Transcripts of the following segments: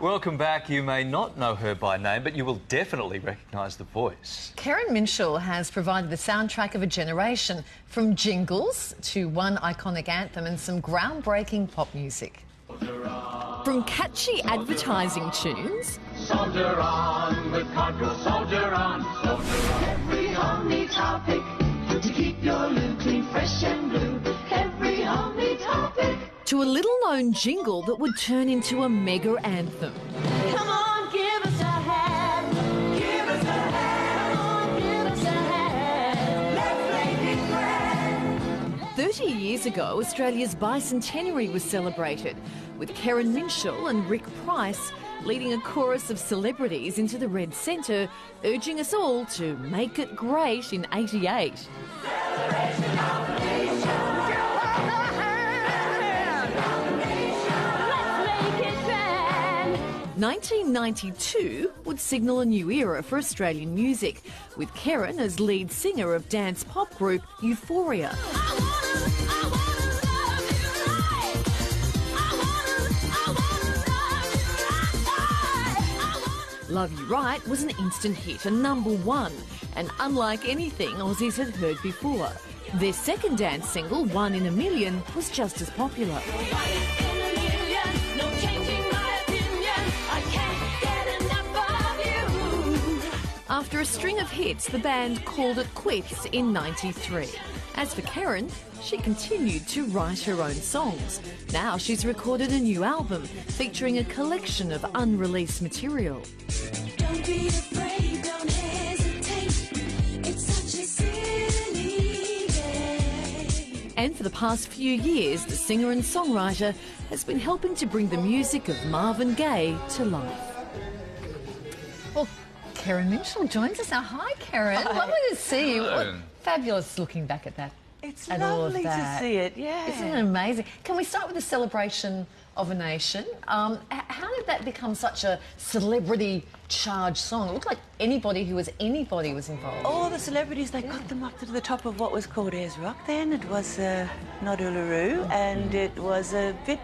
Welcome back. You may not know her by name, but you will definitely recognise the voice. Keren Minshull has provided the soundtrack of a generation, from jingles to one iconic anthem and some groundbreaking pop music. From catchy advertising tunes... Soldier on with cargo, soldier on, soldier on. Every home needs topic to keep your loo clean, fresh and blue. Every home needs topic. To a little-known jingle that would turn into a mega anthem. Come on, give us a hand. Give us a hand. Come on, give us a hand. Let's make it grand. 30 years ago, Australia's Bicentennial was celebrated, with Keren Minshull and Rick Price leading a chorus of celebrities into the Red Centre, urging us all to make it great in '88. Celebration of the nation. 1992 would signal a new era for Australian music, with Keren as lead singer of dance pop group Euphoria. Love You Right was an instant hit and #1, and unlike anything Aussies had heard before. Their second dance single, One in a Million, was just as popular. After a string of hits, the band called it quits in '93. As for Keren, she continued to write her own songs. Now she's recorded a new album featuring a collection of unreleased material. Don't be afraid, don't hesitate. It's such a silly game. And for the past few years, the singer and songwriter has been helping to bring the music of Marvin Gaye to life. Well, Keren Minshull joins us now. Hi, Keren. Hi. Lovely to see you. Hello. Fabulous looking back at that. It's at all of lovely to that. see it, yeah. Isn't it amazing? Can we start with the celebration of a nation? How did that become such a celebrity-charged song? It looked like anybody who was anybody was involved. All the celebrities, they got them up to the top of what was called Ayers Rock then. It was not Uluru, and it was a bit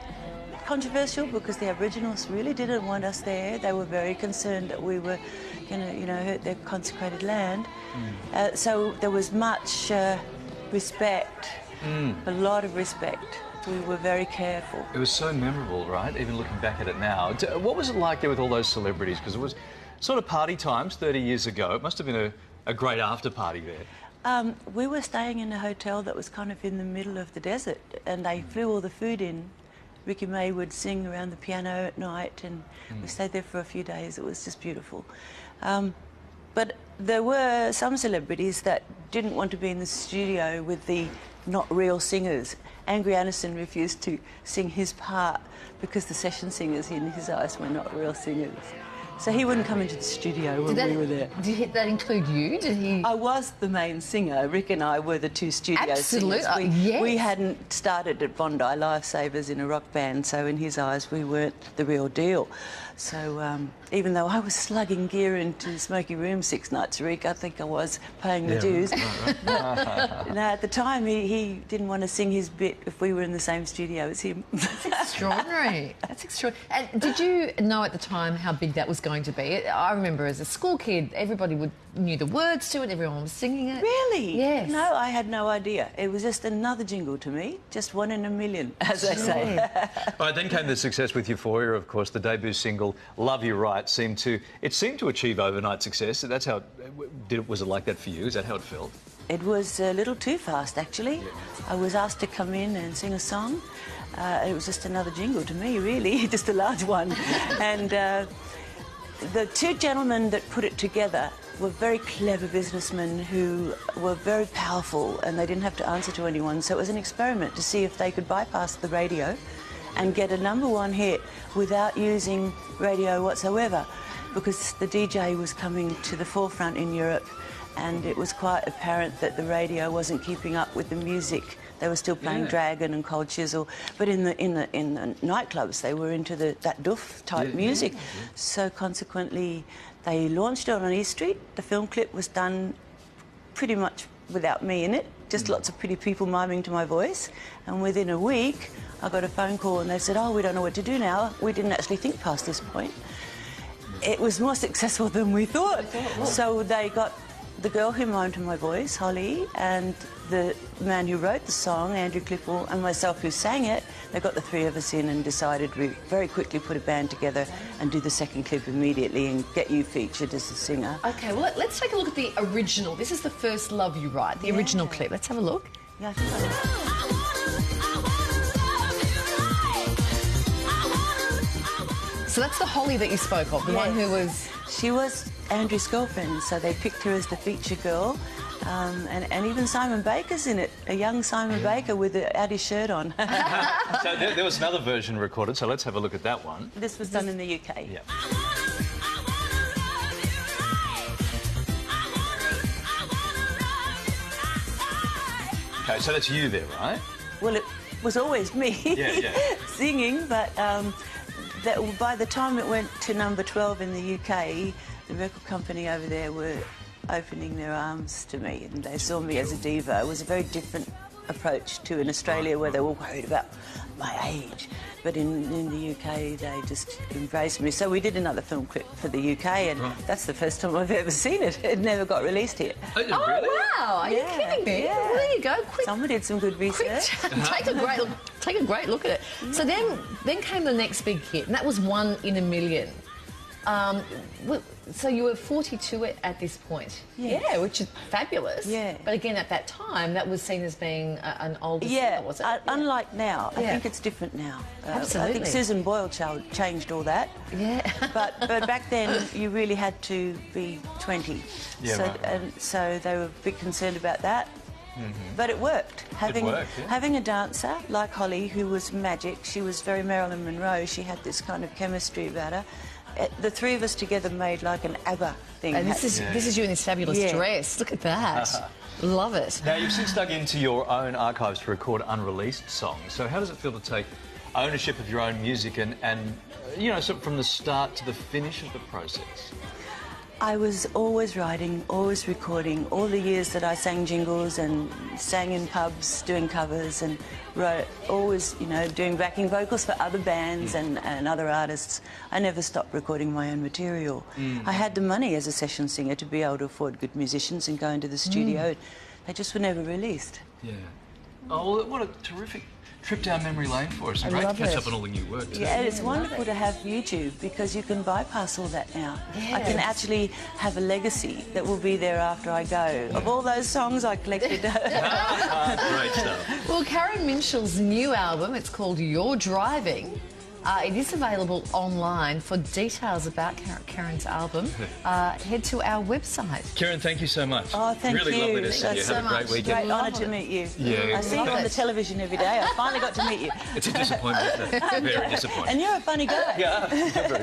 controversial because the Aboriginals really didn't want us there. They were very concerned that we were going to, hurt their consecrated land. So there was much respect, a lot of respect. We were very careful. It was so memorable, right? Even looking back at it now. What was it like there with all those celebrities? Because it was sort of party times 30 years ago. It must have been a great after party there. We were staying in a hotel that was kind of in the middle of the desert, and they flew all the food in. Ricky May would sing around the piano at night, and we stayed there for a few days. It was just beautiful. But there were some celebrities that didn't want to be in the studio with the not real singers. Angry Anderson refused to sing his part because the session singers in his eyes were not real singers. So he wouldn't come into the studio when we were there. Did that include you? Did he? I was the main singer. Rick and I were the two studio Absolutely. singers. Yes. We hadn't started at Bondi Lifesavers in a rock band, so in his eyes we weren't the real deal. So even though I was slugging gear into Smoky Room 6 nights a week, I think I was paying the dues. No, at the time he didn't want to sing his bit if we were in the same studio as him. That's extraordinary. That's extraordinary. And did you know at the time how big that was going to be? I remember as a school kid, everybody knew the words to it, everyone was singing it. Really? Yes. No, I had no idea. It was just another jingle to me, just one in a million, as they say. All right, then came the success with Euphoria, of course. The debut single, Love You Right, seemed to achieve overnight success. That's how was it like that for you? Is that how it felt? It was a little too fast, actually. Yeah. I was asked to come in and sing a song. It was just another jingle to me, really, just a large one. And the two gentlemen that put it together were very clever businessmen who were very powerful, and they didn't have to answer to anyone. So it was an experiment to see if they could bypass the radio and get a #1 hit without using radio whatsoever, because the DJ was coming to the forefront in Europe, and it was quite apparent that the radio wasn't keeping up with the music. They were still playing Dragon and Cold Chisel, but in the nightclubs they were into that doof type music. So consequently, they launched it on East Street. The film clip was done pretty much without me in it, just lots of pretty people miming to my voice. And within a week, I got a phone call and they said, oh, we don't know what to do now. We didn't actually think past this point. It was more successful than we thought. So they got the girl who mimed to my voice, Holly, and the man who wrote the song, Andrew Clifford, and myself who sang it. They got the three of us in and decided we very quickly put a band together and do the second clip immediately and get you featured as a singer. OK, well, let's take a look at the original. This is the first Love You Right, the original clip. Let's have a look. Yeah, I think I So that's the Holly that you spoke of, the one who was... She was Andrew's girlfriend, so they picked her as the feature girl. And even Simon Baker's in it, a young Simon Baker without his shirt on. So there was another version recorded, so let's have a look at that one. This was done in the UK. Yeah. OK, so that's you there, right? Well, it was always me singing, but by the time it went to number 12 in the UK, the record company over there were opening their arms to me and they saw me as a diva. It was a very different approach to in Australia where they were worried about my age. But in the UK, they just embraced me. So we did another film clip for the UK and that's the first time I've ever seen it. It never got released here. Oh, really? Wow! Are you kidding me? Yeah. Well, there you go. Quick. Someone did some good research. Take a great look at it. So then came the next big hit, and that was One in a Million. So you were 42 at this point. Yes. Yeah, which is fabulous. Yeah. But again, at that time, that was seen as being an older singer, was it? Unlike now. I think it's different now. Absolutely. I think Susan Boyle changed all that. Yeah. but back then, you really had to be 20. Yeah, so, right. And so they were a bit concerned about that. But it worked. Having a dancer like Holly, who was magic, she was very Marilyn Monroe, she had this kind of chemistry about her. The three of us together made like an ABBA thing. And this is you in this fabulous dress. Look at that. Love it. Now, you've since dug into your own archives to record unreleased songs. So how does it feel to take ownership of your own music and you know, sort of from the start to the finish of the process? I was always writing, always recording. All the years that I sang jingles and sang in pubs, doing covers and wrote, always, you know, doing backing vocals for other bands and other artists. I never stopped recording my own material. I had the money as a session singer to be able to afford good musicians and go into the studio. They just were never released. Yeah. Oh, well, what a terrific trip down memory lane for us. And great to catch up on all the new work too. Yeah, and it's wonderful to have YouTube because you can bypass all that now. I can actually have a legacy that will be there after I go. Of all those songs I collected. Great stuff. Well, Keren Minshull's new album, it's called You're Driving. It is available online. For details about Keren's album, head to our website. Keren, thank you so much. Oh, thank you. Really lovely to see you. so Have a great much. weekend. Great honour to meet you. Yeah. I see you on the television every day. I finally got to meet you. It's a disappointment. Very disappointing. And you're a funny guy. Yeah, you're very